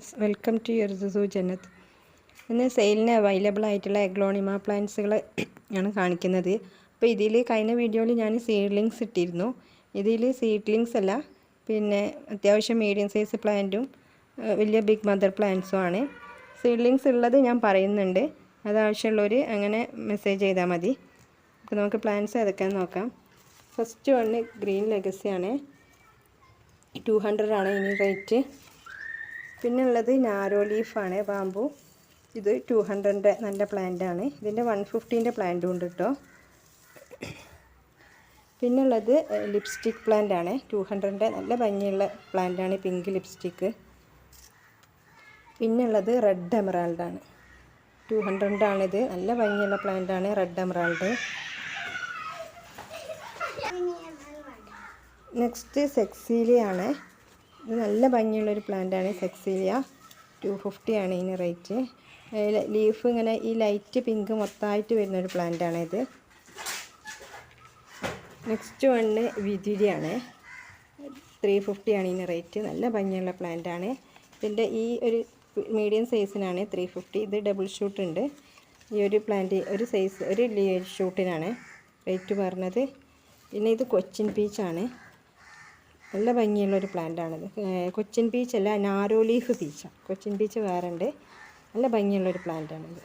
Friends, welcome to യുർസു ജന്നത്ത്. ഇന്ന് സെയിലിന് അവൈലബിൾ ആയിട്ടുള്ള എഗ്ലോണിമ പ്ലാന്റ്സുകൾ ആണ് കാണിക്കുന്നത്. അപ്പോൾ ഇതിൽ കഴിഞ്ഞ വീഡിയോയിൽ ഞാൻ സീഡ്ലിങ്സ് ഇട്ടിരുന്നു. ഇതിൽ സീഡ്ലിങ്സ് അല്ല, പിന്നെ അത്യാവശ്യം മീഡിയം സൈസ് പ്ലാന്റും വലിയ ബിഗ് മദർ പ്ലാന്റ്സും ആണ്. സീഡ്ലിങ്സ് ഉള്ളത് ഞാൻ പറയുന്നുണ്ട്, അത് ആവശ്യമുള്ളവർ അങ്ങനെ മെസ്സേജ് ചെയ്താൽ മതി. അപ്പോൾ നമുക്ക് പ്ലാന്റ്സ് ഏതൊക്കെയാണെന്ന് നോക്കാം. ഫസ്റ്റ് വണ് ഗ്രീൻ ലെഗസി ആണ്, 200 ആണ് ഇനി റേറ്റ്. പിന്നെ ഉള്ളത് നാരോ ലീഫാണ്, ബാമ്പു. ഇത് 200ൻ്റെ നല്ല പ്ലാന്റ് ആണ്. ഇതിൻ്റെ 150ൻ്റെ പ്ലാന്റും ഉണ്ട് കേട്ടോ. പിന്നെ ഉള്ളത് ലിപ്സ്റ്റിക് പ്ലാന്റ് ആണ്, 200ൻ്റെ നല്ല ഭംഗിയുള്ള പ്ലാന്റ് ആണ്, പിങ്ക് ലിപ്സ്റ്റിക്ക്. പിന്നെ ഉള്ളത് റെഡ് എമറാൾഡ് ആണ്, 200ൻ്റെ ആണിത്. നല്ല ഭംഗിയുള്ള പ്ലാന്റ് ആണ് റെഡ് എമറാൾഡ്. നെക്സ്റ്റ് സെക്സീലിയ ആണ്. ഇത് നല്ല ഭംഗിയുള്ളൊരു പ്ലാന്റാണ് സെക്സീലിയ, 250 ആണ് ഇതിന് റേറ്റ്. ലീഫ് ഇങ്ങനെ ഈ ലൈറ്റ് പിങ്ക് മൊത്തമായിട്ട് വരുന്നൊരു പ്ലാന്റാണ് ഇത്. നെക്സ്റ്റ് വണ് വിതിരിയാണ്, 350 ആണ് ഇതിന് റേറ്റ്. നല്ല ഭംഗിയുള്ള പ്ലാന്റാണ്. ഇതിൻ്റെ ഈ ഒരു മീഡിയം സൈസിനാണ് 350. ഇത് ഡബിൾ ഷൂട്ട് ഉണ്ട്. ഈ ഒരു പ്ലാന്റ് ഒരു സൈസ് ഒരു ഷൂട്ടിനാണ് റേറ്റ് പറഞ്ഞത്. പിന്നെ ഇത് കൊച്ചിൻ പീച്ചാണ്, നല്ല ഭംഗിയുള്ളൊരു പ്ലാന്റാണിത്. കൊച്ചിൻ പീച്ചല്ല, നാരോ ലീഫ് പീച്ചാണ്. കൊച്ചിൻ പീച്ച് വേറെ ഉണ്ട്. നല്ല ഭംഗിയുള്ളൊരു പ്ലാന്റാണിത്.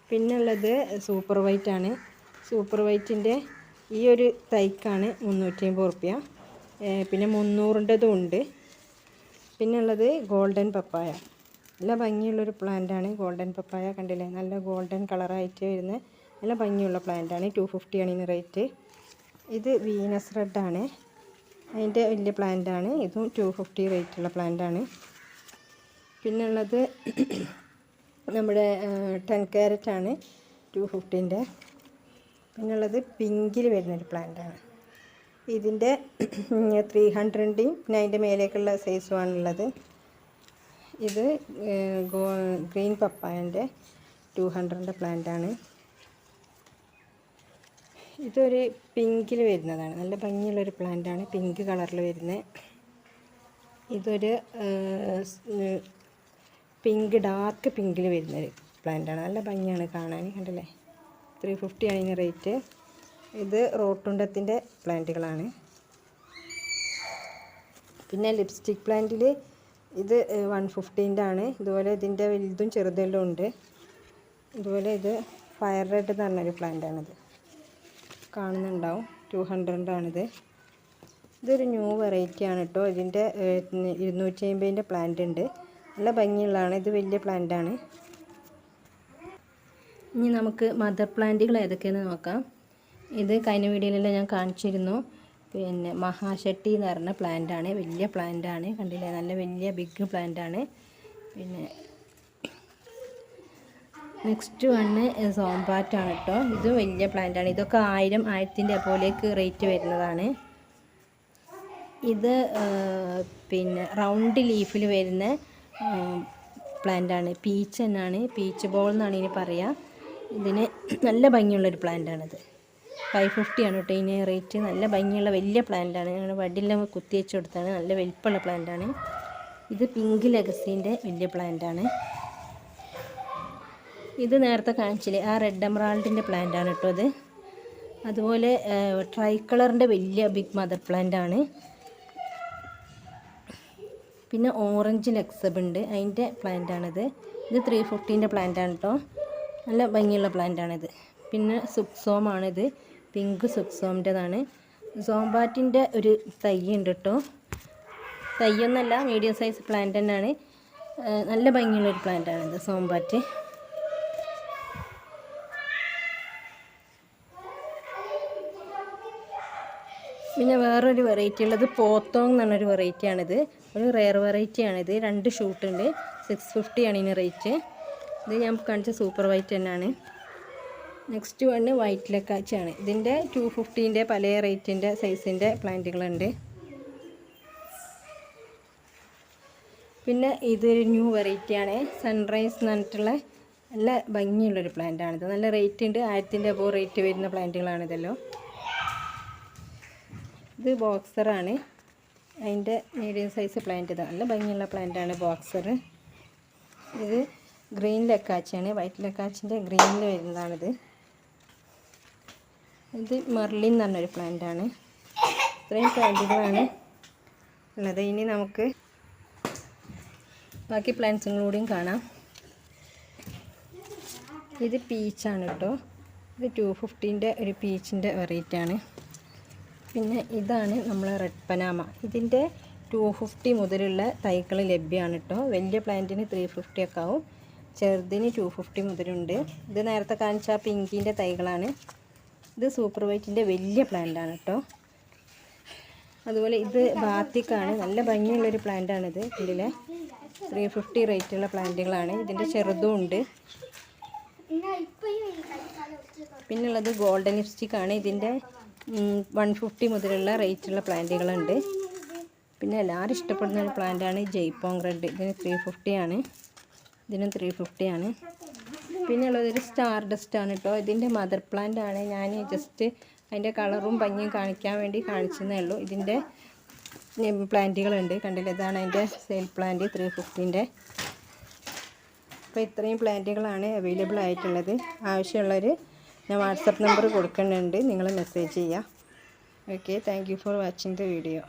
പിന്നുള്ളത് സൂപ്പർ വൈറ്റ് ആണ്. സൂപ്പർ വൈറ്റിൻ്റെ ഈ ഒരു തൈക്കാണ് 350 റുപ്യ. പിന്നെ 300ൻ്റെതും ഉണ്ട്. പിന്നുള്ളത് ഗോൾഡൻ പപ്പായ, നല്ല ഭംഗിയുള്ളൊരു പ്ലാന്റാണ് ഗോൾഡൻ പപ്പായ. കണ്ടില്ലേ, നല്ല ഗോൾഡൻ കളറായിട്ട് വരുന്ന നല്ല ഭംഗിയുള്ള പ്ലാന്റാണ്, 250 ആണ് ഇതിന് റേറ്റ്. ഇത് വീനസ് റെഡ് ആണ്, അതിൻ്റെ വലിയ പ്ലാന്റാണ്. ഇതും 250 റേറ്റുള്ള പ്ലാന്റാണ്. പിന്നുള്ളത് നമ്മുടെ 10 ക്യാരറ്റ് ആണ്, 250ൻ്റെ. പിന്നുള്ളത് പിങ്കിൽ വരുന്നൊരു പ്ലാന്റാണ്. ഇതിൻ്റെ 300ൻ്റെയും പിന്നെ അതിൻ്റെ മേലേക്കുള്ള സൈസുമാണുള്ളത്. ഇത് ഗ്രീൻ പപ്പായൻ്റെ 200ൻ്റെ പ്ലാന്റാണ്. ഇതൊരു പിങ്കിൽ വരുന്നതാണ്, നല്ല ഭംഗിയുള്ളൊരു പ്ലാന്റാണ്, പിങ്ക് കളറിൽ വരുന്നത്. ഇതൊരു പിങ്ക് ഡാർക്ക് പിങ്കിൽ വരുന്നൊരു പ്ലാന്റാണ്, നല്ല ഭംഗിയാണ് കാണാൻ. കണ്ടില്ലേ, 350 ആണ് ഇതിന് റേറ്റ്. ഇത് റോട്ടുണ്ടത്തിൻ്റെ പ്ലാന്റുകളാണ്. പിന്നെ ലിപ്സ്റ്റിക് പ്ലാന്റിൽ ഇത് 150ൻ്റെ ആണ്. ഇതുപോലെ ഇതിൻ്റെ വലുതും ചെറുതെല്ലാം ഉണ്ട്. ഇതുപോലെ ഇത് ഫയർ റെഡ് എന്ന് പറഞ്ഞൊരു പ്ലാന്റാണിത്, കാണുന്നുണ്ടാവും. 200ൻ്റെ ആണിത്. ഇതൊരു ന്യൂ വെറൈറ്റി ആണ് കേട്ടോ. ഇതിൻ്റെ 250ൻ്റെ പ്ലാന്റ് ഉണ്ട്, നല്ല ഭംഗിയുള്ളതാണ്. ഇത് വലിയ പ്ലാന്റാണ്. ഇനി നമുക്ക് മദർ പ്ലാന്റുകൾ ഏതൊക്കെയാണെന്ന് നോക്കാം. ഇത് കഴിഞ്ഞ വീഡിയോയിലെല്ലാം ഞാൻ കാണിച്ചിരുന്നു. പിന്നെ മഹാശട്ടി എന്ന് പറഞ്ഞ പ്ലാന്റാണ്, വലിയ പ്ലാന്റാണ്. കണ്ടില്ലേ, നല്ല വലിയ ബിഗ് പ്ലാന്റാണ്. പിന്നെ നെക്സ്റ്റ് വണ് സോംപാറ്റാണ് കേട്ടോ. ഇത് വലിയ പ്ലാന്റാണ്. ഇതൊക്കെ 1000-1000ൻ്റെ അപ്പോഴേക്ക് റേറ്റ് വരുന്നതാണ്. ഇത് പിന്നെ റൗണ്ട് ലീഫിൽ വരുന്ന പ്ലാന്റാണ്, പീച്ച് എന്നാണ്, പീച്ച് ബോൾ എന്നാണ് ഇനി പറയുക. ഇതിന് നല്ല ഭംഗിയുള്ളൊരു പ്ലാന്റാണിത്. 550 ആണ് കേട്ടോ ഇതിന് റേറ്റ്. നല്ല ഭംഗിയുള്ള വലിയ പ്ലാന്റാണ്. ഞങ്ങൾ വടിയെല്ലാം കുത്തി വെച്ച് കൊടുത്താണ്, നല്ല വലിപ്പമുള്ള പ്ലാന്റാണ്. ഇത് പിങ്ക് ലെഗസീൻ്റെ വലിയ പ്ലാന്റാണ്. ഇത് നേരത്തെ കാണിച്ചില്ലേ, ആ റെഡ് എമറാൾഡിൻ്റെ പ്ലാന്റാണ് കേട്ടോ ഇത്. അതുപോലെ ട്രൈ കളറിൻ്റെ വലിയ ബിഗ് മദർ പ്ലാന്റാണ്. പിന്നെ ഓറഞ്ച് ലെക്സബ് ഉണ്ട്, അതിൻ്റെ പ്ലാന്റാണിത്. ഇത് 350ൻ്റെ പ്ലാന്റാണ് കേട്ടോ, നല്ല ഭംഗിയുള്ള പ്ലാന്റാണിത്. പിന്നെ സുക്സോമാണിത്, പിങ്ക് സുക്സോമിൻ്റെതാണ്. സോംബാറ്റിൻ്റെ ഒരു തൈ ഉണ്ട് കേട്ടോ, തൈയൊന്നല്ല, മീഡിയം സൈസ് പ്ലാന്റ് തന്നെയാണ്. നല്ല ഭംഗിയുള്ളൊരു പ്ലാന്റാണിത് സോംബാറ്റ്. പിന്നെ വേറൊരു വെറൈറ്റി ഉള്ളത് പോത്തോങ് എന്ന് പറഞ്ഞൊരു വെറൈറ്റിയാണിത്, ഒരു റെയർ വെറൈറ്റിയാണിത്. 2 ഷൂട്ടുണ്ട്, 650 ആണ് ഇതിന് റേറ്റ്. ഇത് ഞാൻ കാണിച്ച സൂപ്പർ വൈറ്റ് തന്നെയാണ്. നെക്സ്റ്റ് വണ് വൈറ്റ് ലക്കാച്ചാണ്. ഇതിൻ്റെ 250ൻ്റെ പല റേറ്റിൻ്റെ സൈസിൻ്റെ പ്ലാന്റുകളുണ്ട്. പിന്നെ ഇതൊരു ന്യൂ വെറൈറ്റിയാണ്, സൺറൈസ് എന്ന് പറഞ്ഞിട്ടുള്ള നല്ല ഭംഗിയുള്ളൊരു പ്ലാന്റാണിത്. നല്ല റേറ്റ് ഉണ്ട്, 1000ൻ്റെ അബോവ് റേറ്റ് വരുന്ന പ്ലാന്റുകളാണിതല്ലോ. ഇത് ബോക്സറാണ്, അതിൻ്റെ മീഡിയം സൈസ് പ്ലാന്റ് ഇത് നല്ല ഭംഗിയുള്ള പ്ലാന്റാണ് ബോക്സർ. ഇത് ഗ്രീൻ ലക്കാച്ചിയാണ്, വൈറ്റ് ലക്കാച്ചിൻ്റെ ഗ്രീനിൽ വരുന്നതാണിത്. ഇത് മെർലിൻ എന്ന് പറഞ്ഞൊരു പ്ലാന്റാണ്. ഇത്രയും പ്ലാന്റുകളാണ് ഉള്ളത്. ഇനി നമുക്ക് ബാക്കി പ്ലാന്റ്സും കൂടിയും കാണാം. ഇത് പീച്ചാണ് കേട്ടോ. ഇത് 250ൻ്റെ ഒരു പീച്ചിൻ്റെ വെറൈറ്റിയാണ്. പിന്നെ ഇതാണ് നമ്മൾ റെഡ് പനാമ. ഇതിൻ്റെ 250 മുതലുള്ള തൈകൾ ലഭ്യമാണ് കേട്ടോ. വലിയ പ്ലാന്റിന് 350 ഒക്കെ ആവും, ചെറുതിന് 250 മുതലുണ്ട്. ഇത് നേരത്തെ കാണിച്ച പിങ്കിൻ്റെ തൈകളാണ്. ഇത് സൂപ്പർ വൈറ്റിൻ്റെ വലിയ പ്ലാന്റാണ് കേട്ടോ. അതുപോലെ ഇത് ബാത്തിക്കാണ്, നല്ല ഭംഗിയുള്ളൊരു പ്ലാന്റാണിത്. ഇതിലെ 350 റേറ്റുള്ള പ്ലാന്റുകളാണ്. ഇതിൻ്റെ ചെറുതും ഉണ്ട്. പിന്നുള്ളത് ഗോൾഡൻ ലിപ്സ്റ്റിക്കാണ്. ഇതിൻ്റെ 150 മുതലുള്ള റേറ്റുള്ള പ്ലാന്റുകളുണ്ട്. പിന്നെ എല്ലാവരും ഇഷ്ടപ്പെടുന്ന ഒരു പ്ലാന്റാണ് ജയ്പോങ് റെഡ്. ഇതിന് 350 ആണ്. ഇതിനും 350 ആണ്. പിന്നെ ഉള്ളതൊരു സ്റ്റാർ ഡസ്റ്റ് ആണ് കേട്ടോ. ഇതിൻ്റെ മദർ പ്ലാന്റ് ആണ്. ഞാൻ ജസ്റ്റ് അതിൻ്റെ കളറും ഭംഗിയും കാണിക്കാൻ വേണ്ടി കാണിച്ചതേ ഉള്ളൂ. ഇതിൻ്റെ പ്ലാന്റുകളുണ്ട്, കണ്ടില്ല. ഇതാണ് അതിൻ്റെ സെയിൽ പ്ലാന്റ് 350ൻ്റെ. അപ്പോൾ ഇത്രയും പ്ലാന്റുകളാണ് അവൈലബിൾ ആയിട്ടുള്ളത്. ആവശ്യമുള്ളവർ ഞാൻ വാട്സപ്പ് നമ്പർ കൊടുക്കുന്നുണ്ട്, നിങ്ങൾ മെസ്സേജ് ചെയ്യുക. Okay, thank you for watching the video.